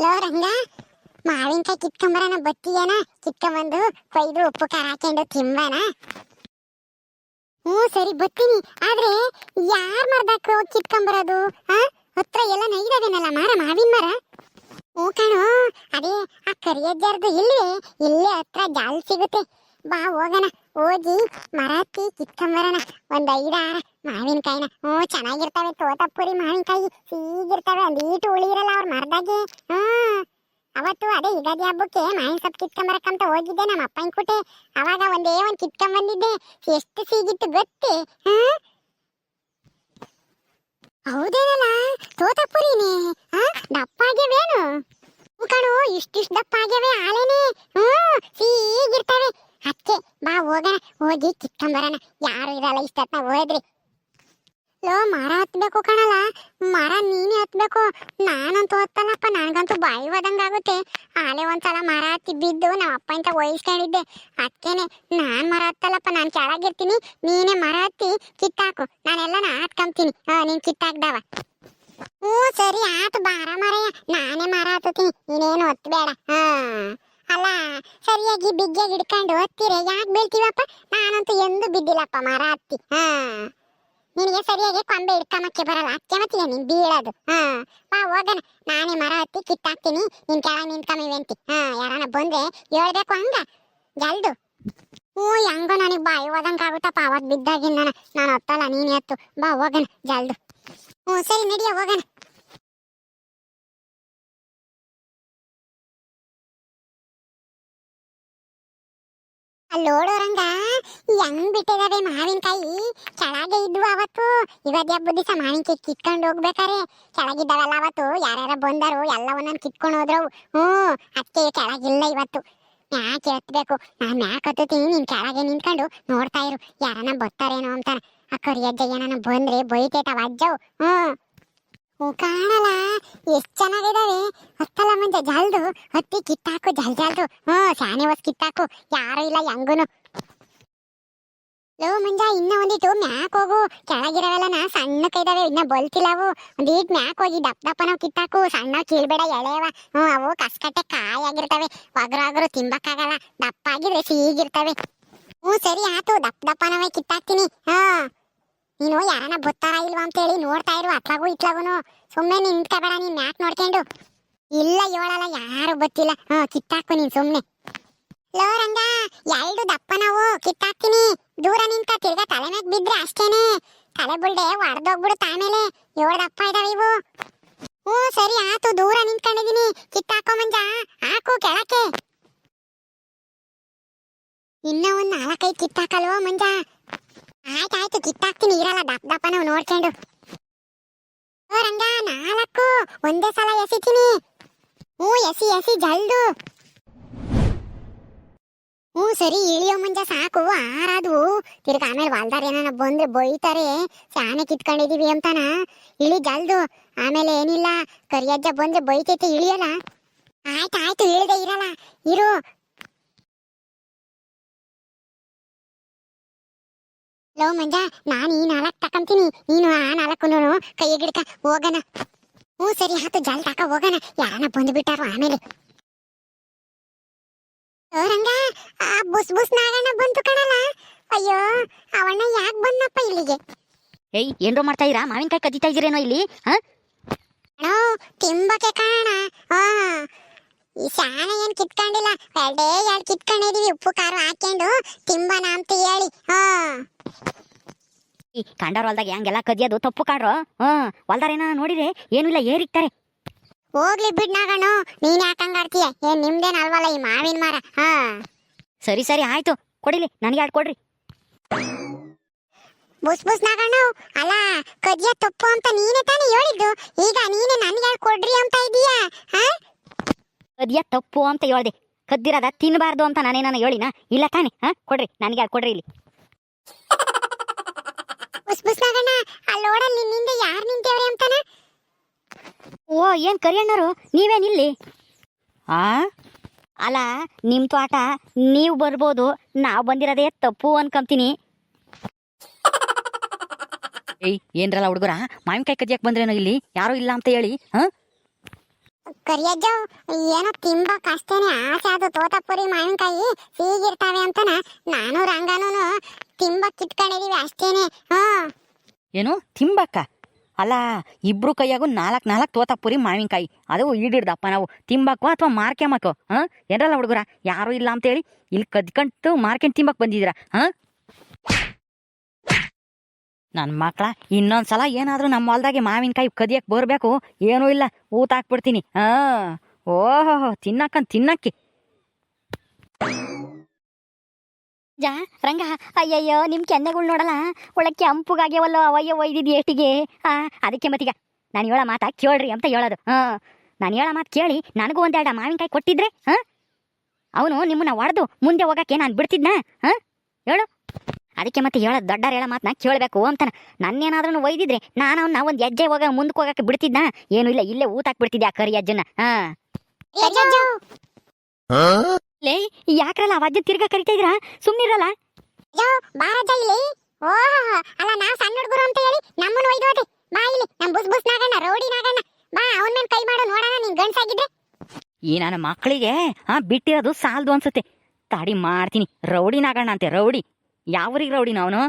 Low ರಂಗ, ಮಾವಿನಕಾಯಿ ಕಿತ್ಕೊಂಬರನ ಬತ್ತೀಯನ? ಕಿತ್ಕೊಂಬಂದು ಕೊಯ್ದು ಉಪ್ಪು ಖಾರ ಹಾಕೊಂಡು ತಿಂಬನ. ಹ್ಞೂ ಸರಿ ಬತ್ತೀನಿ. ಆದ್ರೆ ಯಾರ್ ಮರದಾಕ ಕಿತ್ಕೊಂಬರೋದು? ಹತ್ರ ಎಲ್ಲ ನೈದವೇನಲ್ಲ ಮಾರ, ಮಾವಿನ ಮರ. ಹ್ಞೂ ಕಣೋ, ಅದೇ ಆ ಕರಿಯಜ್ಜರ್ದು ಇಲ್ಲೇ ಹತ್ರ ಜಾಲ್ ಸಿಗುತ್ತೆ. ಬಾ ಹೋಗಣ, ಹೋಗಿ ಮರ ಹತ್ತಿ ಕಿತ್ಕೊಂಬರೋಣ ಒಂದ್ 5-6 ಮಾವಿನಕಾಯಿನ. ಹ್ಞೂ ಚೆನ್ನಾಗಿರ್ತವೆ, ತೋತಪುರಿ ಮಾವಿನಕಾಯಿ ಸೀಗಿರ್ತವೆ, ಒಂದೀಟು ಹುಳಿ ಇರಲ್ಲ ಅವ್ರ ಮರದಾಗೆ. ಅವತ್ತು ಅದೇ ಯುಗಾದಿ ಹಬ್ಬಕ್ಕೆ ಮಾವಿನ ಸೊಪ್ಪು ಕಿತ್ಕೊಂಬರಕ್ಕಂತ ಹೋಗಿದ್ದೆ ನಮ್ಮ ಅಪ್ಪನ ಕುಟೆ. ಅವಾಗ ಒಂದ್ ಕಿತ್ಕೊಂಬಂದಿದ್ದೆ, ಎಷ್ಟು ಸೀಗಿತ್ತು ಗೊತ್ತೇ? ಹೌದೇನಲ್ಲ, ತೋತಪುರಿನೇ. ದಪ್ಪ ಆಗ್ಯವೇನು? ಕಣು, ಇಷ್ಟಿಷ್ಟು ದಪ್ಪ ಆಗ್ಯವೆ ಆಲೇನೆ. ಸೀಗಿರ್ತವೆ. ಅದಕ್ಕೆ ಬಾ ಹೋಗೋಣ, ಹೋಗಿ ಕಿತ್ಕೊಂಬರೋಣ. ಯಾರು ಇರಲ್ಲ ಇಷ್ಟತ್ನ ಹೋದ್ರಿ. ಲೋ, ಮರ ಹತ್ಬೇಕು ಕಣಲ್ಲ, ಮರ ನೀನೇ ಹತ್ಬೇಕು. ನಾನಂತೂ ಹತ್ತಲ್ಲಪ್ಪ, ನನಗಂತೂ ಬಾಯಿ ಹೋದಂಗಾಗುತ್ತೆ. ಆಲೆ ಒಂದ್ಸಲ ಮರ ಹತ್ತಿ ಬಿದ್ದು ನಮ್ಮ ಅಪ್ಪ ಅಂತ ವಹಿಸ್ಕೊಂಡಿದ್ದೆ. ಅದಕ್ಕೇನೆ ನಾನ್ ಮರ ಹತ್ತಲ್ಲಪ್ಪ, ನಾನು ಕೆಳಗಿರ್ತೀನಿ, ನೀನೇ ಮರ ಹತ್ತಿ ಕಿತ್ತಾಕು. ನಾನೆಲ್ಲ ಹತ್ಕೊಂತೀನಿ, ನೀನ್ ಕಿತ್ತಾಕ್ದವ. ಹ್ಞೂ ಸರಿ ಆತು, ಬಾರ ಮರಯ್ಯ, ನಾನೇ ಮರ ಹತ್ತೀನಿ, ನೀನೇನು ಹತ್ಬೇಡ. ಅಲ್ಲ, ಸರಿಯಾಗಿ ಬಿಗ್ಗೆಗೆ ಹಿಡ್ಕೊಂಡು ಹತ್ತಿರ ಯಾಕೆ ಬೀಳ್ತೀವಪ್ಪ? ನಾನಂತೂ ಎಂದು ಬಿದ್ದಿಲ್ಲಪ್ಪ ಮರ ಹತ್ತಿ. ನಿನಗೆ ಸರಿಯಾಗಿ ಕೊಂಬೆ ಹಿಡ್ಕೊಂಬಕ್ಕೆ ಬರಲ್ಲ, ಅದಕ್ಕೆ ಮತ್ತೀಯ ನೀನ್ ಬೀಳೋದು. ಬಾ ಹೋಗೋಣ, ನಾನೇ ಮರ ಹತ್ತಿ ಕಿತ್ತಾಕ್ತೀನಿ, ನೀನ್ ಕೆಳಗೆ ನಿಂತ್ಕೊಂಬಿವೆಂತಿ. ಯಾರನ್ನ ಬಂದ್ರೆ ಹೇಳ್ಬೇಕು ಹಂಗ ಜಲ್ದು. ಹೆಂಗೋ ನನಗೆ ಬಾಯಿ ಹೋದಂಗಾಗುತ್ತಪ್ಪ, ಅವತ್ತು ಬಿದ್ದಾಗಿಂದ ನಾನು ಹತ್ತಲ್ಲ, ನೀನೇ ಹತ್ತು. ಬಾ ಹೋಗೋಣ ಜಲ್ದು. ಸರಿ ನಡಿಯ ಹೋಗೋಣ. ಅಲ್ಲೋಡೋರಂಗ ಹೆಂಗ್ ಬಿಟ್ಟಿದಾವೆ ಮಾವಿನಕಾಯಿ. ಕೆಳಗೆ ಇದ್ವು ಅವತ್ತು ಯುಗಾದಿ ಹಬ್ಬದ ದಿವಸ ಮಾವಿನಕಾಯಿ ಕಿತ್ಕೊಂಡು ಹೋಗ್ಬೇಕಾರೆ ಕೆಳಗಿದ್ದಾವಲ್ಲ, ಅವತ್ತು ಯಾರ್ಯಾರ ಬಂದರು ಎಲ್ಲ ಒಂದೊಂದು ಕಿತ್ಕೊಂಡು ಹೋದ್ರವು. ಅದಕ್ಕೆ ಕೆಳಗಿಲ್ಲ ಇವತ್ತು. ಮ್ಯಾಕ್ ಎತ್ತಬೇಕು, ನಾನು ಮ್ಯಾಕ್ ಹತ್ತೀನಿ, ನೀನ್ ಕೆಳಗೆ ನಿಂತ್ಕೊಂಡು ನೋಡ್ತಾ ಇರು, ಯಾರನ್ನ ಬರ್ತಾರೇನೋ ಅಂತ. ಆ ಕರಿಯಜ್ಜ ಏನನ್ನ ಬಂದ್ರೆ ಬೈತೇತವ ಅಜ್ಜವು. ಕಾಣಲ್ಲ, ಎಷ್ಟ್ ಚೆನ್ನಾಗಿದಾವೆ. ಹತ್ತಲ್ಲ ಮಂಜ, ಜಲ್ದು ಹತ್ತಿ ಕಿತ್ತಾಕು, ಜಲ್ದು. ಶಾನೆ ಹೊಸ್ ಕಿತ್ತಾಕು, ಯಾರು ಇಲ್ಲ ಹೆಂಗುನು. ಲೋ ಮಂಜ, ಇನ್ನ ಒಂದಿಟ್ಟು ಮ್ಯಾಕ್ ಹೋಗು. ಕೆಳಗಿರವೆಲ್ಲ ಸಣ್ಣ ಕೈದಾವೆ, ಇನ್ನ ಬಲ್ತಿಲ್ಲವು. ಒಂದೀಟ್ ಮ್ಯಾಕ್ ಹೋಗಿ ದಪ್ಪ ನಾವು ಕಿತ್ತಾಕು. ಸಣ್ಣ ಕೀಳ್ಬೇಡ, ಎಳೆವ. ಅವು ಕಸ್ಕಟ್ಟೆ ಕಾಯಾಗಿರ್ತವೆ, ಒಗ್ರು ತಿಂಬಕ್ಕಾಗಲ್ಲ. ದಪ್ಪ ಆಗಿದ್ರೆ ಸೀಗಿರ್ತವೆ. ಸರಿ ಆತು, ದಪ್ಪನವೇ ಕಿತ್ತಾಕ್ತೀನಿ. ನೀನು ಯಾರನ್ನ ಬತ್ತಾರ ಇಲ್ವಾ ಅಂತೇಳಿ ನೋಡ್ತಾ ಇರು, ಅತ್ಲಾಗೂ ಇತ್ಲಾಗುನು. ಸುಮ್ಮನೆ ನಿಂತ್ಕೋಬೇಡ, ನೀನ್ ಮ್ಯಾಕ್ ನೋಡ್ಕೊಂಡು. ಇಲ್ಲ ಹೇಳಲ್ಲ, ಯಾರು ಬತ್ತಿಲ್ಲ. ಕಿತ್ತಾಕು ನೀನ್ ಸುಮ್ನೆ. ಲೋ ರಂಗ, 2 ದಪ್ಪ ನಾವು ಕಿತ್ತಾಕ್ತೀನಿ. ದೂರ ನಿಂತ ತಿರ್ಗಾ ತಲೆ ಮ್ಯಾಗ ಬಿದ್ರೆ ಅಷ್ಟೇನೆ, ತಲೆ ಬುಲ್ಡೆ ಒಡೆದೋಗ್ಬಿಡುತ್ತ. ಆಮೇಲೆ 7 ದಪ್ಪ ಇದಾವೆ ಇವು. ಸರಿ ಆತು, ದೂರ ನಿಂತ್ಕೊಂಡಿದೀನಿ. ಕಿತ್ತಾಕೋ ಮಂಜ, ಹಾಕು ಕೆಳಕ್ಕೆ. ಇನ್ನ ಒಂದ್ 4-5 ಕಿತ್ತಾಕಲ್ವೋ ಮಂಜ? ಆಯ್ತಾಯ್ತು, ಕಿತ್ತಾಕ್ತೀನಿ, ಇರಲ್ಲ ದಪ್ಪ ನಾವು ನೋಡ್ಕೊಂಡು. ರಂಗ, 4 ಒಂದೇ ಸಲ ಎಸಿತೀನಿ. ಎಸಿ ಜಲ್ದು. ಸರಿ ಇಳಿಯೋ ಮಂಜ, ಸಾಕು. ಆರಾದ್ವು. ತಿರ್ಗ ಆಮೇಲೆ ಹೊಲ್ದಾರ ಏನಾನ ಬಂದ್ರೆ ಬೈತಾರೆ, ಶಾನೆ ಕಿತ್ಕೊಂಡಿದೀವಿ ಅಂತಾನ. ಇಳಿ ಜಲ್ದು, ಆಮೇಲೆ ಏನಿಲ್ಲ ಕರಿಯಜ್ಜ ಬಂದ್ರೆ ಬೈತೈತೆ, ಇಳಿಯಲ್ಲ. ಆಯ್ತಾಯ್ತು, ಇಳಿದೆ ಇರಲ್ಲ, ಇರು. ಲೋ ಮಂಜ, ನಾನು ಈ 4 ತಕೊಂತೀನಿ, ನೀನು ಆ 4 ಕೈಗೆ ಗಿಡ್ಕ ಹೋಗೋಣ. ಸರಿ ಆತು, ಜಲ್ ತಕ ಹೋಗೋಣ, ಯಾರನ್ನ ಬಂದ್ಬಿಟ್ಟಾರು ಆಮೇಲೆ. ರಂಗ, ಆ ಬುಸ್ ನಾಗಣ್ಣ ಬಂತು ಕಣಲ್ಲ. ಅಯ್ಯೋ, ಅವಣ್ಣ ಯಾಕೆ ಬಂದಪ್ಪ ಇಲ್ಲಿಗೆ? ಏನ್ರೋ ಮಾಡ್ತಾ ಇರಾ? ಮಾವಿನಕಾಯಿ ಕದಿತಾ ಇದೀರೇನೋ ಇಲ್ಲಿ? ತಿಂಬಕ್ಕೆ ಕಾಣ. ಈ ಶಾನೆ ಏನ್ ಕಿತ್ಕೊಂಡಿಲ್ಲ, 2 ಕಿತ್ಕೊಂಡಿದೀವಿ, ಉಪ್ಪು ಖಾರ ಹಾಕೊಂಡು ತಿಂಬನ ಅಂತ ಹೇಳಿ. ಈ ಕಂಡವ್ರ ಹೊಲ್ದಾಗ ಹೆಂಗೆಲ್ಲ ಕದಿಯೋದು ತಪ್ಪು ಕಾಣ್ರೋ. ಹೊಲ್ದಾರ ಏನ ನೋಡಿದ್ರೆ ಏನು ಇಲ್ಲ, ಏರಿಕ್ತಾರೆ. ಹೋಗ್ಲಿ ಬಿಡ್ನಾಗಣ, ನೀನ್ ಯಾಕಂಗಾಡ್ತೀಯ? ಏನ್ ನಿಮ್ದೇನ್ ಅಲ್ವಲ್ಲ ಈ ಮಾವಿನ ಮರ. ಸರಿ ಆಯ್ತು, ಕೊಡಿಲಿ, ನನಗೆ 2 ಕೊಡ್ರಿ. ಬುಸ್ ನಾಗಣ್ಣ, ಅಲ್ಲ ಕದಿಯ ತಪ್ಪು ಅಂತ ನೀನೇ ತಾನೇ ಹೇಳಿದ್ದು, ಈಗ ನೀನೆ ನನ್ಗೆ 2 ಕೊಡ್ರಿ ಅಂತ ಇದೀಯಾ? ಕದಿಯ ತಪ್ಪು ಅಂತ ಹೇಳ್ದೆ, ಕದ್ದಿರದ ತಿನ್ನಬಾರ್ದು ಅಂತ ನಾನೇನ ಹೇಳಿನ? ಇಲ್ಲ ತಾನೆ? ಕೊಡ್ರಿ, ನನಗೆ 2 ಕೊಡ್ರಿ ಇಲ್ಲಿ. ಬುಸ್ ನಾಗಣ್ಣ, ಅಲ್ಲೋಡಲ್ಲಿ ನಿಂದೆ ಯಾರು ನಿಂತೇವ್ರೆ ಅಂತಾನ? ಏನ್ ಕರಿಯಣ್ಣರು, ನೀವೇನಿಲ್ಲಿ? ಅಲ್ಲ, ನಿಮ್ ತೋಟ ನೀವು ಬರ್ಬೋದು, ನಾವು ಬಂದಿರೋದೇ ತಪ್ಪು ಅನ್ಕೊಂತೀನಿ. ಏನ್ರಲ್ಲ ಹುಡುಗರ, ಮಾವಿನಕಾಯಿ ಕದಿಯಕ್ಕೆ ಬಂದ್ರೇನೋ ಇಲ್ಲಿ? ಯಾರು ಇಲ್ಲ ಅಂತ ಹೇಳಿ. ಕರಿಯಜ್ಜ ಏನೋ ತಿಂಬಕ್ ಅಷ್ಟೇನೆ ಆಸೆ ಅದು ತೋತಾಪುರಿ ಮಾವಿನಕಾಯಿ ಸಿಹಿಗಿರ್ತಾವೆ ಅಂತನ ನಾನು ರಂಗನೂ ತಿಂಬಕ್ ಇಟ್ಕೊಂಡಿದೀವಿ ಅಷ್ಟೇನೆ. ಏನು ತಿಂಬಕ್ಕ? ಅಲ್ಲ, ಇಬ್ರು ಕೈಯಾಗೂ ನಾಲ್ಕು ನಾಲ್ಕು ತೋತಾಪುರಿ ಮಾವಿನಕಾಯಿ, ಅದು ಈಡಿಡ್ದಪ್ಪ ನಾವು ತಿಂಬಕ್ಕೋ ಅಥವಾ ಮಾರ್ಕೆಮಕ್ಕೋ? ಏನರಲ್ಲ ಹುಡುಗರ, ಯಾರೂ ಇಲ್ಲ ಅಂತೇಳಿ ಇಲ್ಲಿ ಕದ್ಕಂಡು ಮಾರ್ಕೆಂಡು ತಿಂಬಕ್ ಬಂದಿದ್ದೀರಾ? ನನ್ನ ಮಕ್ಳ, ಇನ್ನೊಂದ್ಸಲ ಏನಾದರೂ ನಮ್ಮ ಹೊಲ್ದಾಗೆ ಮಾವಿನಕಾಯಿ ಕದಿಯಕ್ಕೆ ಬರಬೇಕು, ಏನೂ ಇಲ್ಲ, ಊತ ಹಾಕ್ಬಿಡ್ತೀನಿ. ಓಹೋ, ತಿನ್ನಕ್ಕೆ ಜಾ ರಂಗ. ಅಯ್ಯಯ್ಯೋ, ನಿಮ್ಮ ಕೆನ್ನೆಗಳು ನೋಡಲ್ಲ, ಒಳ್ಳೆ ಕೆಂಪುಗಾಗ್ಯವಲ್ಲೋ, ಅವಯ್ಯೋ ಒಯ್ದಿದ್ದು ಏಟಿಗೆ. ಅದಕ್ಕೆ ಮತ್ತೀಗ ನಾನು ಹೇಳೋ ಮಾತಾ ಕೇಳ್ರಿ ಅಂತ ಹೇಳೋದು. ನಾನು ಹೇಳೋ ಮಾತು ಕೇಳಿ ನನಗೂ ಒಂದೆರಡು ಮಾವಿನಕಾಯಿ ಕೊಟ್ಟಿದ್ರೆ ಅವನು ನಿಮ್ಮನ್ನ ಹೊಡೆದು ಮುಂದೆ ಹೋಗಕ್ಕೆ ನಾನು ಬಿಡ್ತಿದ್ನ? ಹೇಳು. ಅದಕ್ಕೆ ಮತ್ತೆ ಹೇಳೋದು, ದೊಡ್ಡರು ಹೇಳೋ ಮಾತನ್ನ ಕೇಳಬೇಕು ಅಂತಾನೆ. ನನ್ನೇನಾದ್ರೂ ಒಯ್ದಿದ್ರೆ ನಾನು ಅವನ್ನ ಒಂದು ಹೆಜ್ಜೆ ಮುಂದಕ್ಕೆ ಹೋಗಕ್ಕೆ ಬಿಡ್ತಿದ್ನ? ಏನೂ ಇಲ್ಲ, ಇಲ್ಲೇ ಊತಾಕ್ಬಿಡ್ತಿದ್ದೆ ಆ ಕರಿ ಅಜ್ಜನ. ಲೇ, ಯಾಕ್ರಲ್ಲ ಆ ಅಜ್ಜ ತಿರ್ಗಾ ಕರಿತಾ ಇದ್ದೀರಾ? ಸುಮ್ಮನಿರಲ್ಲ. ಬಾರಜ್ಜ ಇಲ್ಲಿ. ಓಹ್, ಅಲ್ಲ ನಾವು ಸಣ್ಣ ಹುಡುಗರು ಅಂತ ಹೇಳಿ ನಮ್ಮನ್ನು ಒಯ್ದೋದೆ. ಬಾ ಇಲ್ಲಿ, ನಮ್ಮ ಬುಸ್ ಬುಸ್ ನಾಗಣ್ಣ, ರೌಡಿ ನಾಗಣ್ಣ, ಬಾ ಅವನ ಮೇಲೆ ಕೈ ಮಾಡು ನೋಡೋಣ ನೀನ್ ಗಂಡ್ಸಾಗಿದ್ರೆ. ಈ ನನ್ನ ಮಕ್ಕಳಿಗೆ ಬಿಟ್ಟಿರೋದು ಸಾಲದು ಅನ್ಸುತ್ತೆ. ತಾಡಿ ಮಾಡ್ತೀನಿ. ರೌಡಿ ನಾಗಣ್ಣ ಅಂತೆ, ರೌಡಿ. ಯಾವ್ರಿಗೆ ರೌಡಿನ ಅವನು?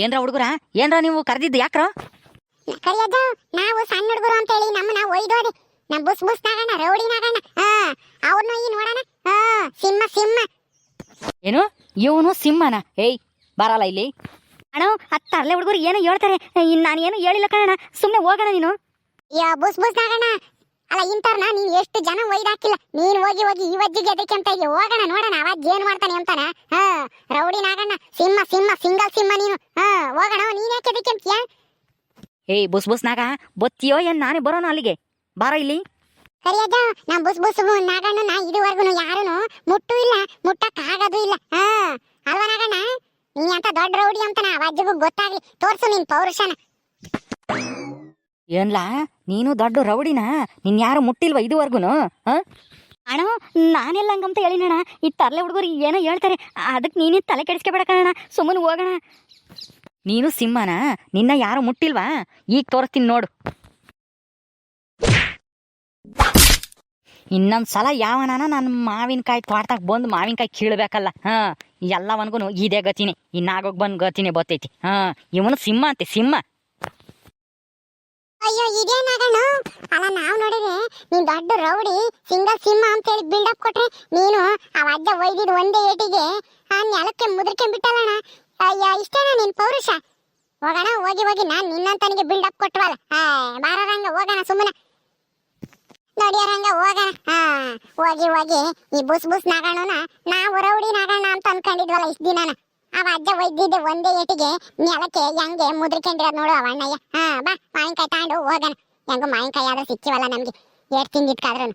ಏನ್ರ ಹುಡುಗರ, ಏನ್ರ ನೀವು ಕರೆದಿದ್ದು ಯಾಕ್ರ? ಕರಿಯಜ್ಜ, ನಾವು ಸಣ್ಣ ಹುಡುಗರು ಅಂತ ಹೇಳಿ ನಮ್ಮನ್ನ ಒಯ್ದೋದೆ. ನಮ್ಮ ಬುಸ್ ಬುಸ್ ನಾಗಣ್ಣ, ರೌಡಿ ನಾಗಣ್ಣ, ಅವ್ರನ್ನ ಒಯ್ಯಿ ನೋಡೋಣ. ಸಿಂಹ ಸಿಂಹ. ಏನು ಇವನು ಸಿಂಹನ? ಏಯ್ ಬರಲ್ಲ ಇಲ್ಲಿ. ಅಣ್ಣ, ಹತ್ತರ್ಲೆ ಹುಡುಗರು ಏನೋ ಹೇಳ್ತಾರೆ, ನಾನು ಏನು ಹೇಳಿಲ್ಲ ಕಣ, ಸುಮ್ಮನೆ ಹೋಗೋಣ ನೀನು. ಬುಸ್ ಬುಸ್ ನಾಗಣ್ಣ, ಅಲ್ಲ ಇಂಥವ್ರನ್ನ ನೀನ್ ಎಷ್ಟು ಜನ ಒಯ್ದಾಕಿಲ್ಲ. ನೀನ್ ಹೋಗಿ ಈ ವಜ್ಜಿಗೆ ಎದಕ್ಕೆ ಅಂತ ಇದೆಯಾ? ಹೋಗೋಣ ನೋಡೋಣ ಅವಾಜ್ ಏನ್ ಮಾಡ್ತಾನೆ ಅಂತಾನ. ರೌಡಿ ನಾಗಣ್ಣ, ಸಿಂಹ ಸಿಂಹ, ಸಿಂಗಲ್ ಸಿಂಹ ನೀನು. ಹೋಗೋಣ, ನೀನ್ ಯಾಕೆ ಎದಕ್ಕೆ ಅಂತೀಯ? ಏಯ್ ಬುಸ್ ಬುಸ್ ನಾಗ, ಬೊತ್ತಿಯೋ ಏನ್ ನಾನೇ ಬರೋಣ ಅಲ್ಲಿಗೆ? ಬಾರ ಇಲ್ಲಿ. ಕರಿಯಜ್ಜ, ನಮ್ ಬುಸ್ ಬುಸ್ ನಾಗಣ್ಣನ ಇದುವರೆಗೂ ಯಾರು ಮುಟ್ಟು ಇಲ್ಲ, ಮುಟ್ಟಕ್ ಆಗೋದು ಇಲ್ಲ. ಅಲ್ವಾ ನಾಗಣ್ಣ? ನೀ ಅಂತ ದೊಡ್ಡ ರೌಡಿ ಅಂತಾನ ಅವಾಜ್ಜಿಗೂ ಗೊತ್ತಾಗ್ಲಿ. ತೋರ್ಸು ನಿನ್ ಪೌರುಷನ. ಏನ್ಲಾ, ನೀನು ದೊಡ್ಡ ರೌಡಿನ? ನಿನ್ ಯಾರು ಮುಟ್ಟಿಲ್ವಾ ಇದುವರೆಗೂ? ಅಣ್ಣ, ನಾನೆಲ್ಲ ಹಂಗಂತ ಹೇಳಿನಣ್ಣ. ಈ ತರ್ಲೆ ಹುಡುಗರು ಏನೋ ಹೇಳ್ತಾರೆ, ಅದಕ್ಕೆ ನೀನೇ ತಲೆ ಕೆಡಿಸ್ಕೊಬೇಡ ಕಣ, ಸುಮ್ಮನೆ ಹೋಗೋಣ. ನೀನು ಸಿಂಹನ? ನಿನ್ನ ಯಾರು ಮುಟ್ಟಿಲ್ವಾ? ಈಗ ತೋರಿಸ್ತೀನಿ ನೋಡು. ಇನ್ನೊಂದ್ಸಲ ಯಾವನಾನ ನನ್ನ ಮಾವಿನಕಾಯಿ ತೋಟದಾಗ ಬಂದು ಮಾವಿನಕಾಯಿ ಕೀಳ್ಬೇಕಲ್ಲ, ಎಲ್ಲವನ್ಗೂ ಇದೇ ಗತಿನೇ. ಇನ್ನಾಗೋಗಿ ಬಂದು ಗತಿನೇ ಬರ್ತೈತಿ. ಇವನು ಸಿಂಹ ಅಂತೆ, ಸಿಂಹ. ಅಯ್ಯೋ, ಇದೇ ನಾಗಣ್ಣ. ಅಲ್ಲ, ನಾವ್ ನೋಡಿದ್ರೆ ನೀನ್ ದೊಡ್ಡ ರೌಡಿ, ಸಿಂಗಲ್ ಸಿಂಹ ಅಂತ ಹೇಳಿ ಬಿಲ್ಡಪ್ ಕೊಟ್ರೆ, ನೀನು ಆ ಅಜ್ಜ ಒಯ್ದಿದ್ ಒಂದೇ ಏಟಿಗೆ ನೆಲಕ್ಕೆ ಮುದ್ರಕೊಂಡ್ ಬಿಟ್ಟಲ್ಲಣ್ಣ. ಅಯ್ಯ, ಇಷ್ಟೇನಾ ನಿನ್ ಪೌರುಷ? ಹೋಗೋಣ, ಹೋಗಿ ನಾನ್ ನಿನ್ನಂತನಿಗೆ ಬಿಲ್ಡಪ್ ಕೊಟ್ಟವಲ್ಲ. ಬಾರಂಗ ಹೋಗೋಣ, ಸುಮ್ಮನೆ ನೋಡಿಯರಂಗ ಹೋಗೋಣ. ಹೋಗಿ ಈ ಬುಸ್ ಬುಸ್ ನಾಗಣ್ಣನ ನಾವು ರೌಡಿ ನಾಗಣ್ಣ ಅಂತ ಅನ್ಕೊಂಡಿದ್ವಲ್ಲ ಇಷ್ಟ ದಿನಾನ. ಅವ ಅಜ್ಜ ಒಯ್ದಿದ್ದೆ ಒಂದೇ ಏಟಿಗೆ ನೆಲಕ್ಕೆ ಹೆಂಗೆ ಮುದ್ರಕೊಂಡಿರೋದು ನೋಡು ಅವ ಅಣ್ಣಯ್ಯ. ಬಾ ಮಾವಿನಕಾಯಿ ತಗೊಂಡು ಹೋಗೋಣ. ಹೆಂಗೋ ಮಾವಿನಕಾಯಿ ಆದ್ರೂ ಸಿಕ್ಕಿವಲ್ಲ ನಮ್ಗೆ, ಏಟ್ ತಿಂದಿಟ್ಕಾದ್ರೂ.